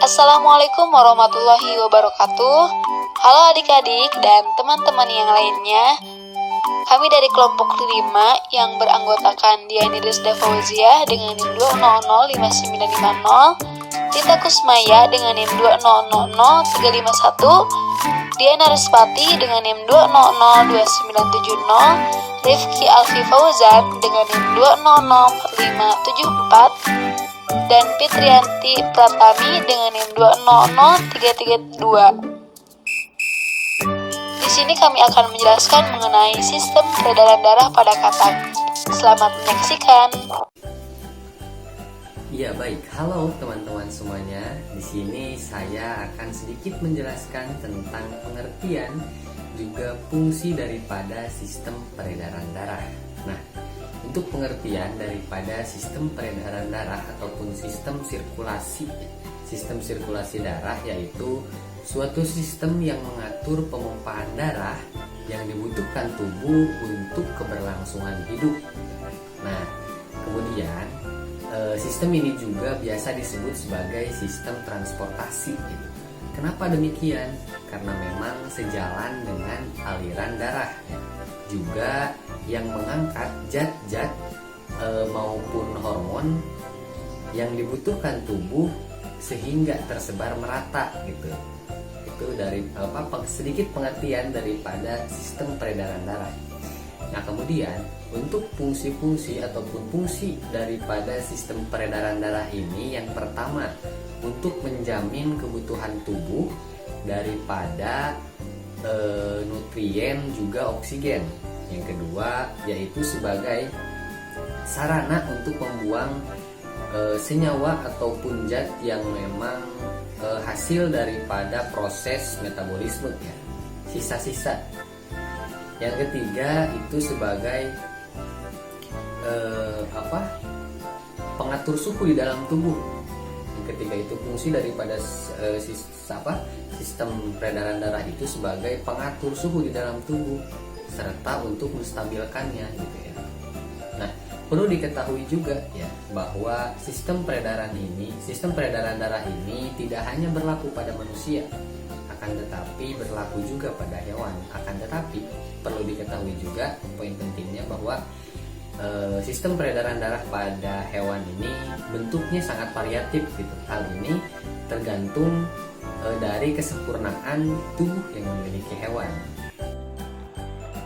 Assalamualaikum warahmatullahi wabarakatuh. Halo adik-adik dan teman-teman yang lainnya. Kami dari kelompok 5 yang beranggotakan Diani Rizda Fauzia dengan NIM 2005950, Tita Kusmaya dengan NIM 2000351, Diana Respati dengan NIM 2002970, Rifki Alfi Fauzan dengan NIM 2004574, dan Fitrianti Pratami dengan NIM 2003332. Di sini kami akan menjelaskan mengenai sistem peredaran darah pada katak. Selamat menyaksikan. Ya baik, halo teman-teman semuanya. Di sini saya akan sedikit menjelaskan tentang pengertian juga fungsi daripada sistem peredaran darah. Nah, untuk pengertian daripada sistem peredaran darah ataupun sistem sirkulasi darah yaitu suatu sistem yang mengatur pemompaan darah yang dibutuhkan tubuh untuk keberlangsungan hidup. Nah, kemudian sistem ini juga biasa disebut sebagai sistem transportasi. Kenapa demikian? Karena memang sejalan dengan aliran darah, juga yang mengangkat zat-zat maupun hormon yang dibutuhkan tubuh sehingga tersebar merata gitu. Itu dari sedikit pengertian daripada sistem peredaran darah. Nah, kemudian untuk fungsi-fungsi ataupun fungsi daripada sistem peredaran darah ini, yang pertama untuk menjamin kebutuhan tubuh daripada nutrien juga oksigen. Yang kedua yaitu sebagai sarana untuk membuang senyawa ataupun zat yang memang hasil daripada proses metabolisme ya, sisa-sisa. Yang ketiga itu sebagai pengatur suhu di dalam tubuh. Yang ketiga itu fungsi daripada sistem peredaran darah itu sebagai pengatur suhu di dalam tubuh serta untuk menstabilkannya gitu ya. Nah, perlu diketahui juga ya bahwa sistem peredaran darah ini tidak hanya berlaku pada manusia, akan tetapi berlaku juga pada hewan. Akan tetapi perlu diketahui juga poin pentingnya bahwa sistem peredaran darah pada hewan ini bentuknya sangat variatif gitu. Hal ini tergantung dari kesempurnaan tubuh yang dimiliki hewan.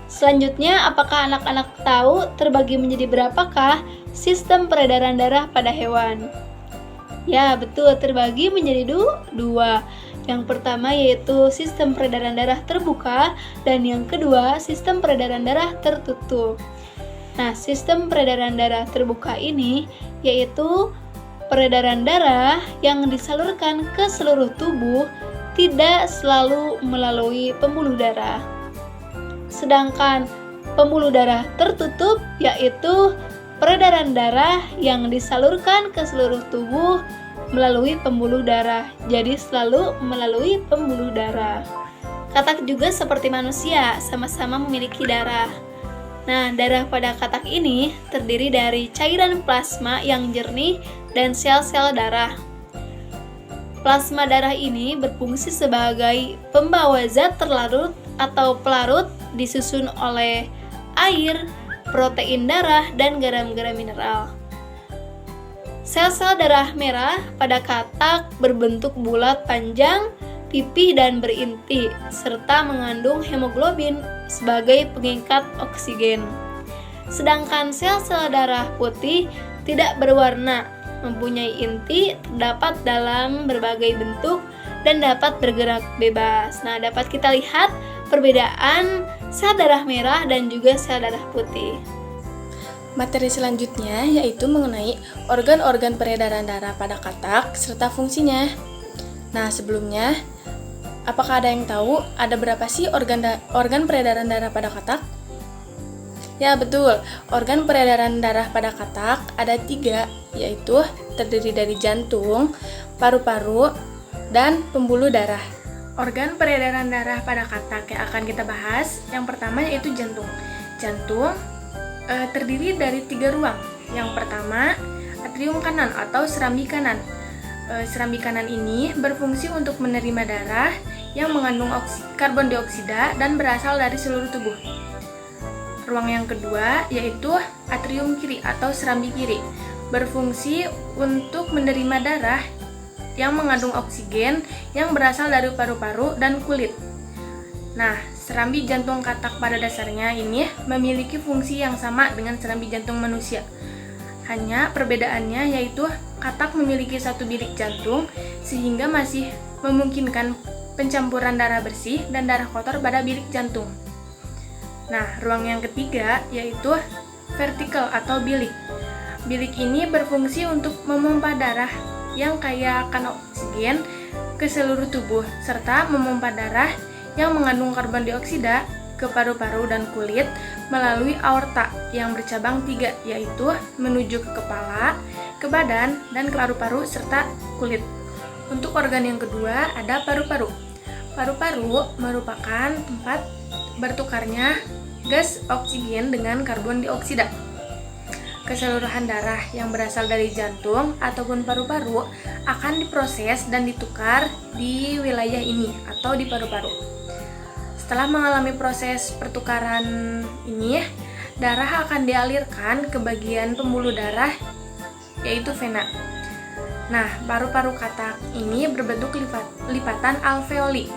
Selanjutnya, apakah anak-anak tahu terbagi menjadi berapakah sistem peredaran darah pada hewan? Ya, betul, terbagi menjadi dua. Yang pertama yaitu sistem peredaran darah terbuka dan yang kedua sistem peredaran darah tertutup. Nah, sistem peredaran darah terbuka ini yaitu peredaran darah yang disalurkan ke seluruh tubuh, tidak selalu melalui pembuluh darah. Sedangkan pembuluh darah tertutup yaitu peredaran darah yang disalurkan ke seluruh tubuh melalui pembuluh darah, jadi selalu melalui pembuluh darah. Katak juga seperti manusia, sama-sama memiliki darah. Nah, darah pada katak ini terdiri dari cairan plasma yang jernih dan sel-sel darah. Plasma darah ini berfungsi sebagai pembawa zat terlarut atau pelarut disusun oleh air, protein darah, dan garam-garam mineral. Sel-sel darah merah pada katak berbentuk bulat panjang, pipih dan berinti, serta mengandung hemoglobin sebagai pengikat oksigen. Sedangkan sel-sel darah putih tidak berwarna, mempunyai inti, terdapat dalam berbagai bentuk, dan dapat bergerak bebas. Nah, dapat kita lihat perbedaan sel darah merah dan juga sel darah putih. Materi selanjutnya yaitu mengenai organ-organ peredaran darah pada katak serta fungsinya. Nah, sebelumnya, apakah ada yang tahu ada berapa sih organ peredaran darah pada katak? Ya, betul. Organ peredaran darah pada katak ada 3, yaitu terdiri dari jantung, paru-paru, dan pembuluh darah. Organ peredaran darah pada katak yang akan kita bahas, yang pertama yaitu jantung. Jantung terdiri dari 3 ruang. Yang pertama, atrium kanan atau serambi kanan. serambi kanan ini berfungsi untuk menerima darah yang mengandung karbon dioksida dan berasal dari seluruh tubuh. Ruang yang kedua yaitu atrium kiri atau serambi kiri, berfungsi untuk menerima darah yang mengandung oksigen yang berasal dari paru-paru dan kulit. Nah, serambi jantung katak pada dasarnya ini memiliki fungsi yang sama dengan serambi jantung manusia. Hanya perbedaannya yaitu katak memiliki satu bilik jantung sehingga masih memungkinkan pencampuran darah bersih dan darah kotor pada bilik jantung. Nah, ruang yang ketiga yaitu vertical atau bilik. Bilik ini berfungsi untuk memompa darah yang kaya akan oksigen ke seluruh tubuh serta memompa darah yang mengandung karbon dioksida ke paru-paru dan kulit melalui aorta yang bercabang 3, yaitu menuju ke kepala, ke badan, dan ke paru-paru serta kulit. Untuk organ yang kedua ada paru-paru. Paru-paru merupakan tempat bertukarnya gas oksigen dengan karbon dioksida. Keseluruhan darah yang berasal dari jantung ataupun paru-paru akan diproses dan ditukar di wilayah ini atau di paru-paru. Setelah mengalami proses pertukaran ini, darah akan dialirkan ke bagian pembuluh darah yaitu vena. Nah, paru-paru katak ini berbentuk lipatan alveoli.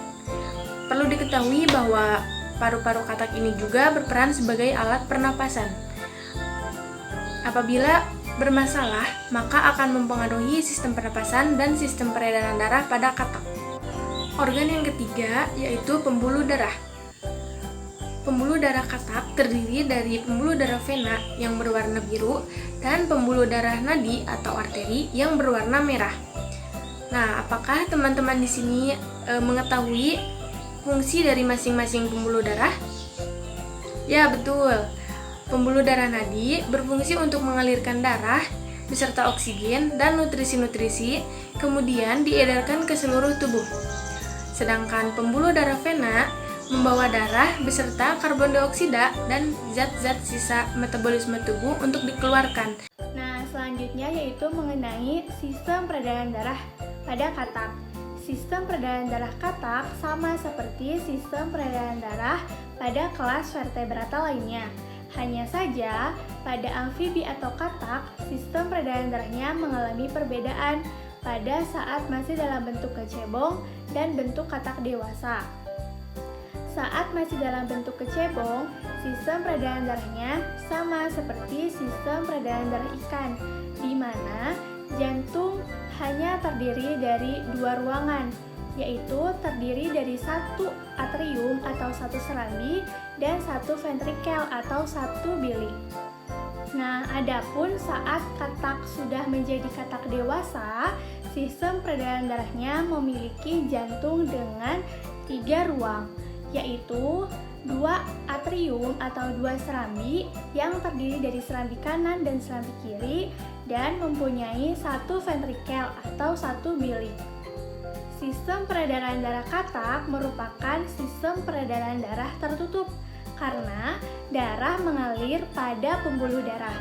Perlu diketahui bahwa paru-paru katak ini juga berperan sebagai alat pernapasan. Apabila bermasalah, maka akan mempengaruhi sistem pernapasan dan sistem peredaran darah pada katak. Organ yang ketiga yaitu pembuluh darah. Pembuluh darah katak terdiri dari pembuluh darah vena yang berwarna biru dan pembuluh darah nadi atau arteri yang berwarna merah. Nah, apakah teman-teman di sini mengetahui fungsi dari masing-masing pembuluh darah? Ya, betul. Pembuluh darah nadi berfungsi untuk mengalirkan darah beserta oksigen dan nutrisi-nutrisi, kemudian diedarkan ke seluruh tubuh. Sedangkan pembuluh darah vena membawa darah beserta karbon dioksida dan zat-zat sisa metabolisme tubuh untuk dikeluarkan. Nah, selanjutnya yaitu mengenai sistem peredaran darah pada katak. Sistem peredaran darah katak sama seperti sistem peredaran darah pada kelas vertebrata lainnya. Hanya saja, pada amfibi atau katak, sistem peredaran darahnya mengalami perbedaan pada saat masih dalam bentuk kecebong dan bentuk katak dewasa. Saat masih dalam bentuk kecebong, sistem peredaran darahnya sama seperti sistem peredaran darah ikan, di mana jantung hanya terdiri dari 2 ruangan, yaitu terdiri dari 1 atrium atau 1 serambi dan 1 ventrikel atau 1 bilik. Nah, adapun saat katak sudah menjadi katak dewasa, sistem peredaran darahnya memiliki jantung dengan 3 ruang, yaitu 2 atrium atau 2 serambi yang terdiri dari serambi kanan dan serambi kiri dan mempunyai 1 ventrikel atau 1 bilik. Sistem peredaran darah katak merupakan sistem peredaran darah tertutup karena darah mengalir pada pembuluh darah.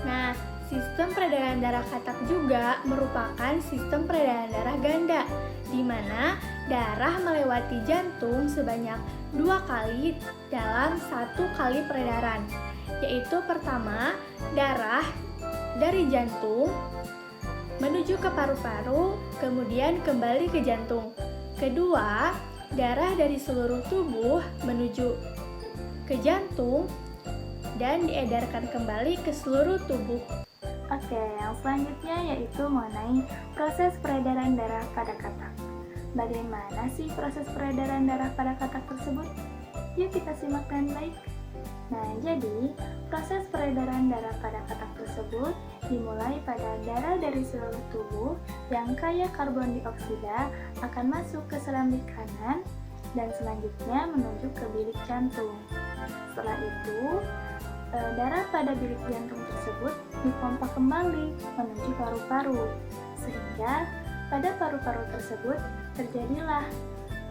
Nah, sistem peredaran darah katak juga merupakan sistem peredaran darah ganda, di mana darah melewati jantung sebanyak 2 kali dalam 1 kali peredaran, yaitu pertama, darah dari jantung menuju ke paru-paru, kemudian kembali ke jantung. Kedua, darah dari seluruh tubuh menuju ke jantung dan diedarkan kembali ke seluruh tubuh. Oke, yang selanjutnya yaitu mengenai proses peredaran darah pada katak. Bagaimana sih proses peredaran darah pada katak tersebut? Yuk kita simak dengan baik. Nah, jadi proses peredaran darah pada katak tersebut dimulai pada darah dari seluruh tubuh yang kaya karbon dioksida akan masuk ke serambi kanan dan selanjutnya menuju ke bilik jantung. Setelah itu, darah pada bilik jantung tersebut dipompa kembali menuju paru-paru, sehingga pada paru-paru tersebut terjadilah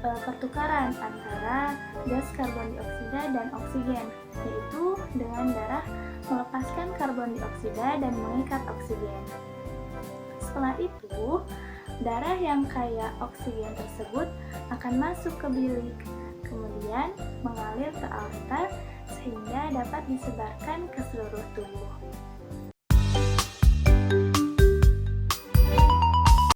pertukaran antara gas karbon dioksida dan oksigen, yaitu dengan darah melepaskan karbon dioksida dan mengikat oksigen. Setelah itu, Darah yang kaya oksigen tersebut akan masuk ke bilik, kemudian mengalir ke aorta sehingga dapat disebarkan ke seluruh tubuh.